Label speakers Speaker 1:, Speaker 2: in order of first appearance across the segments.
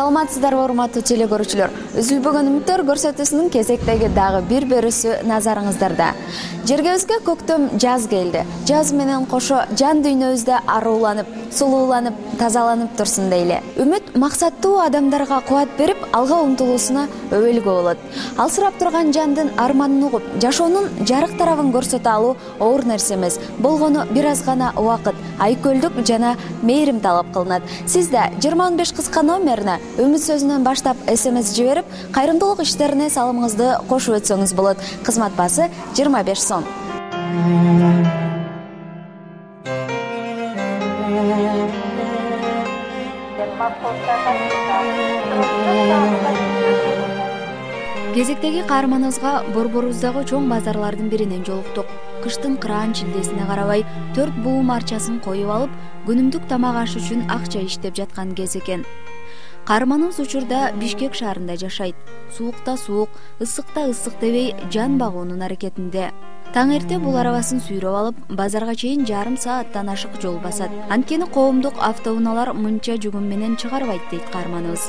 Speaker 1: Саламатсыздарбы урматтуу теле көрүүчүлөр. Үзүлбөгөн үмүттөр көрсөтүүсүнүн кезектеги дагы бир берүүсү назарыңыздарда. Жергебизге көктөм жаз келди. Жаз менен кошо жан дүйнөбүздө арууланып, сулууланып, тазаланып турсун дейли. Үмүт максаттуу адамдарга кубат берип, алга умтулуусуна өбөлгө болот. Алсырап турган жандын арманын угуп, жашоонун жарык тарабын көрсөтө алуу оор нерсе эмес. Болгону бир аз гана убакыт, айкөлдүк жана мээрим талап кылынат. Сиз да 25 кыска номерине үмүт сөзүнөн баштап СМС жиберип, кайрымдуулук иштерине салымыңызды кошуп өтсөңүз болот. Кызмат баасы 25 сом. Кезектеги каарманыбызга борборубуздагы чоң базарлардын биринен жолуктук. Кыштын кыраан чилдесине карабай 4 буум арчасын коюп алып, күнүмдүк тамак аш үчүн акча иштеп жаткан кез экен. Каарманыбыз учурда Бишкек шаарында жашайт. Суукта суук, ысыкта ысык дебей жан багуунун аракетинде. Таң эрте бул арабасын сүйрөп алып, базарга чейин жарым сааттан ашык жол басат. Анткени коомдук автоунаалар мынча жүгүм менен чыгарбайт дейт каарманыбыз.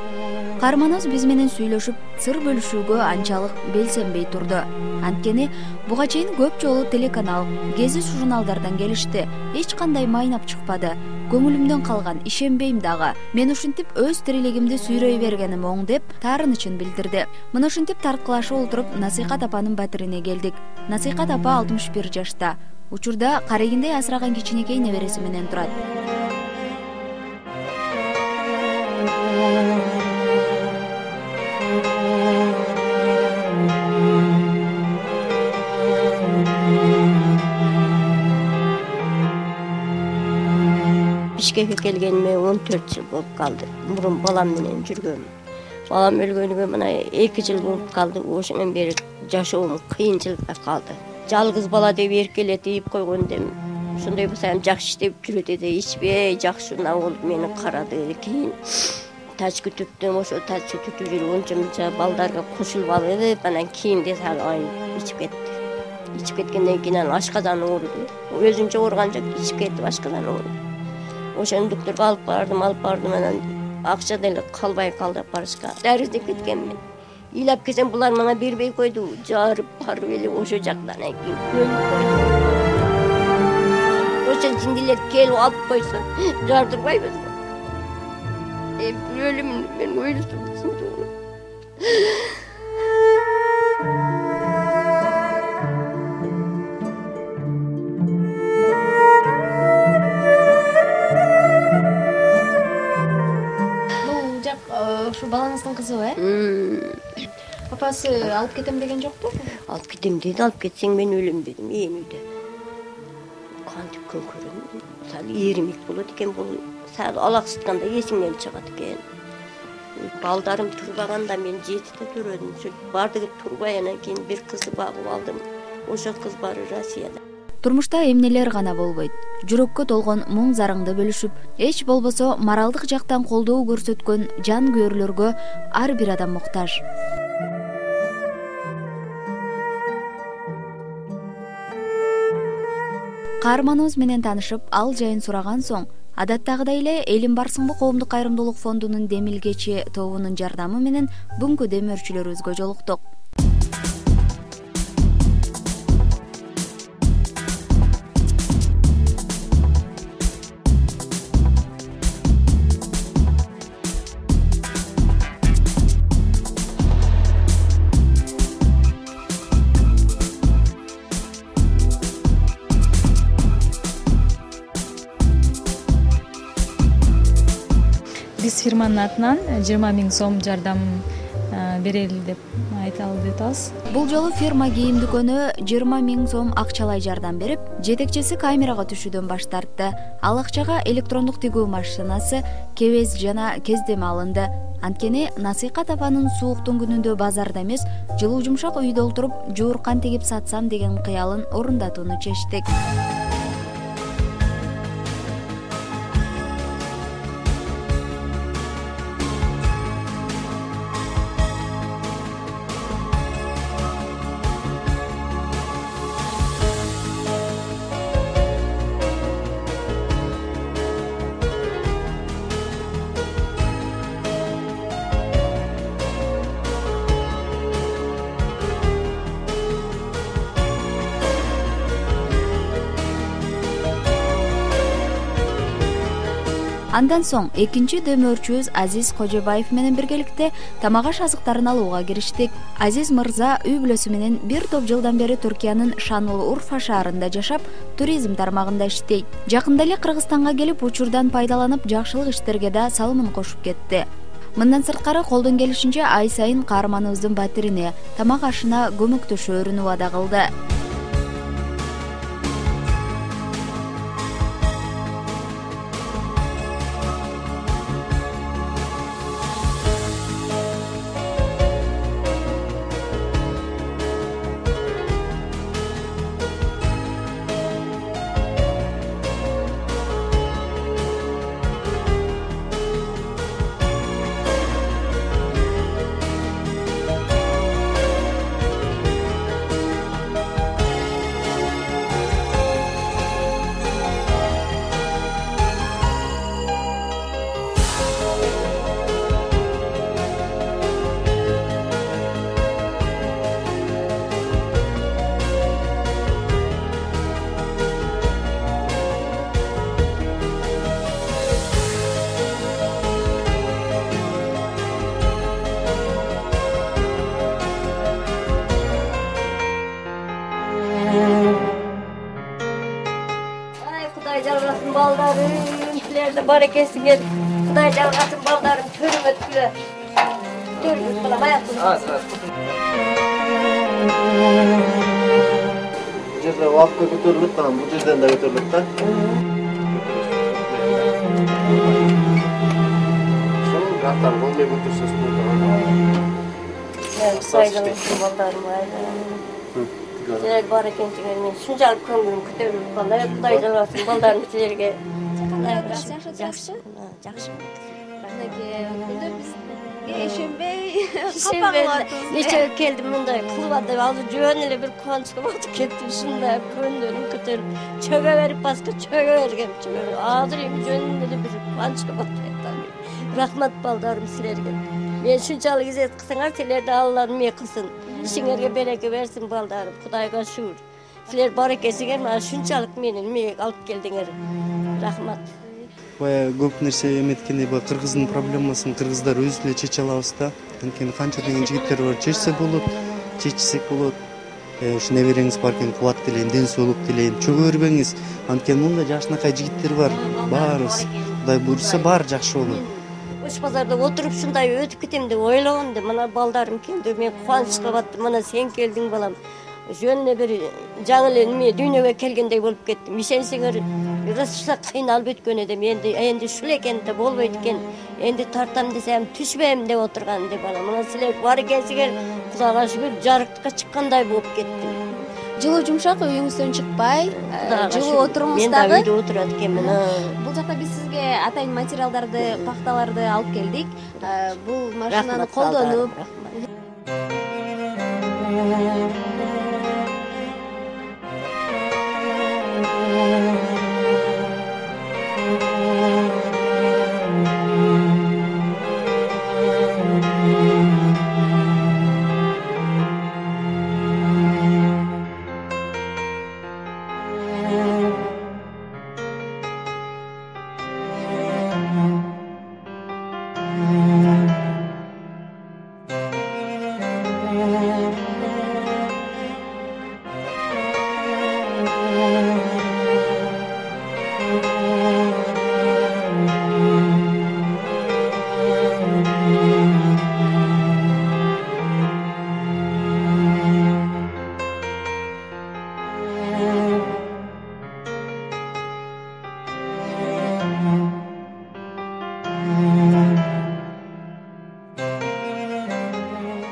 Speaker 1: Каарманыбыз биз менен сүйлөшүп, сыр бөлүшүүгө анчалык белсенбей турду. Анткени буга чейин көп жолу телеканал, гезит журналдардан келишти. Эч кандай майнап чыкпады. Көңүлүмдөн калган, ишенбейм дагы. Мен ушинтип өз тирилигимди сүйрөй бергеним оң деп таарынычын билдирди. Мына ушинтип тарткылашып олтуруп Насыйкат апанын батирине келдик. Насыйкат апа 61 жашта. Учурда карегиндей асыраган кичинекей небереси менен турат.
Speaker 2: Бишкекке келгениме 14 жыл болуп калды. Мурун балам менен жүргөм. Балам өлгөнүгө мына 2 жыл болуп калды. Ошондон бери жашоом кыйынчылыкка калды. Жалгыз бала деп эркелетип койгондем, ошондой болсо жакшы иштеп жүрөт эди. Ичпей жакшы ол мени карады. Кийин тач күтүптүм, ошо тач күтүп жүрүп онча балдарга кошулуп алып, анан кийин де ичип кетти. Ичип кеткенден кийин анан ашказаны ооруду. Өзүнчө ооруган жок, ичип кетип ашказаны ооруду. Ошону доктурга алып бардым, анан акча деле калбай калды барышка. Дарыздеп кеткенмин. Ыйлап келсем булар мага бербей койду. Жарып барып эле ошо жактан кийин өлүп койду. Ошо жиндилер келип алып койсо, жардырбайбызбы? Өлүм мен өлсүм.
Speaker 1: Ушу балаңыздын кызыбы, Папасы алып кетем деген жокпу?
Speaker 2: Алып кетем деди, алып кетсең мен өлөм дедим, үйдө. Кантип күн көрөм? Сал эримик болот экен, бул сал алаксытканда эсиңден чыгат экен. Балдарым турбаганда мен 7-де төрөдүм. Бардыгы турбай, анан кийин бир кызды багып алдым. Ошо кыз бары Россияда.
Speaker 1: Турмушта эмнелер гана болбойт. Жүрөккө толгон муң зарыңды бөлүшүп, эч болбосо моралдык жактан колдоо көрсөткөн жан күйөрлөргө ар бир адам муктаж. Каарманыбыз менен таанышып, ал жайын сураган соң, адаттагыдай эле Элим барсыңбы коомдук кайрымдуулук фондунун Демилгечи тобунун жардамы менен бүгүнкү демөөрчүлөрүбүзгө жолуктук.
Speaker 3: Биз фирманын атынан 20 000 сом жардам берели деп айта алабыз.
Speaker 1: Бул жолу фирма кийим дүкөнү 20 000 сом акчалай жардам берип, жетекчиси камерага түшүүдөн баш тартты. Ал акчага электрондук тигүү машинасы, кебез жана кездеме алынды. Анткени Насыйкат апанын сууктун күнүндө базарда эмес, жылуу жумшак үйдө олтуруп, жууркан тигип сатсам деген кыялын орундатууну чечтик. Андан соң экинчи дөмөрчүбүз Азиз Кожобаев менен биргеликте тамак аш азыктарын алууга кириштик. Азиз мырза үй бүлөсү менен бир топ жылдан бери Түркиянын Шанлы-Урфа шаарында жашап, туризм тармагында иштейт. Жакында эле Кыргызстанга келип, учурдан пайдаланып, жакшылык иштерге да салымын кошуп кетти. Мындан сырткары колдон келишинче ай сайын каарманыбыздын батирине, тамак ашына көмөктөшөөрүн убада кылды.
Speaker 2: Kuday жалгасын балдарым, силерде барекесиңер. Kuday жалгасын балдарым, көрүңөткүлөр. Көрүңөт балам, аяктын.
Speaker 4: Bu жерде вапка көтөрүлөт, бу жерден да көтөрүлөт да. Сонун гартан болмой көтөрсөз болот.
Speaker 2: Kuday жалгасын балдарым, силер барекесиңер, мен шунчалык көңүлүм көтөрүлүп калды. Kuday жалгасын балдарым силерге. Жакшы. Ишенбей, нече келдим мындай кылып атып, азыр жөн эле бир кубанычка болуп кеттим, ушундай көңүлүм көтөрүп, чөгө берип баска чөгө бергем, азыр эми жөн эле бир кубанычка болуп кеттим. Рахмат балдарым силерге. Мен шунчалык изет кылсаңар, силер да Алла эме кылсын. Ишиңерге береке берсин балдарым, Кудайга шүгүр. Силер барекесиңер, мына шунчалык мени эмеге алып келдиңер. Рахмат.
Speaker 5: Бая көп нерсе эметкенде кыргыздын проблемасын кыргыздар өзү эле чече алабыз да. Анткени канча деген жигиттер бар, чечсе болот, чечсек болот. Ушу небереңиз бар экен, кубат тилейм, ден соолук тилейм. Чөгө бербеңиз. Анткени мында жашынакай жигиттер бар. Баарыбыз Кудай буйрса баары жакшы болот.
Speaker 2: Ош базарда отуруп шундай өтүп кетем деп ойлогом да, мына балдарым келди, мен кубанычка баттым. Мына сен келдиң балам. Жөн эле бир жаңы эле эме дүйнөгө келгендей болуп кеттим. Ишенсеңер, ырысса кыйналып өткөн эдим. Энди ушул экен да болбойт экен. Энди тартам десем түшпөйм деп отурган деп балам. Мына силер барекесиңер, Кудайга шүгүр, жарыкка чыккандай болуп кеттим.
Speaker 1: Жылуу жумшак, үйүңүздөн чыкпай, жылуу отуруңуз
Speaker 2: Мен
Speaker 1: дагы.
Speaker 2: да үйдө отурат экенмин.
Speaker 1: Бул жакта биз сизге атайын материалдарды, пахталарды алып келдик. Бул машинаны колдонуп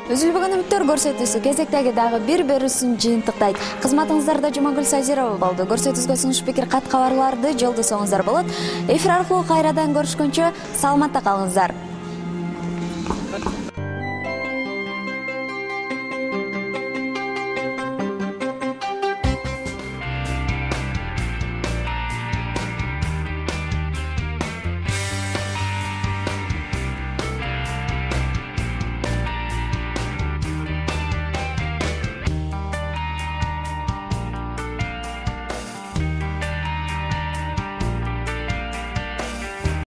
Speaker 1: Үзүлбөгөн үмүттөр көрсөтүүсү кезектеги дагы бир берүүсүн жыйынтыктайт. Кызматыңыздарда Жумагүл Сазирова болду. Көрсөтүүгө сунуш пикир, кат кабарларды жолдосоңуздар болот. Эфир аркылуу кайрадан көрүшкөнчө саламатта калыңыздар.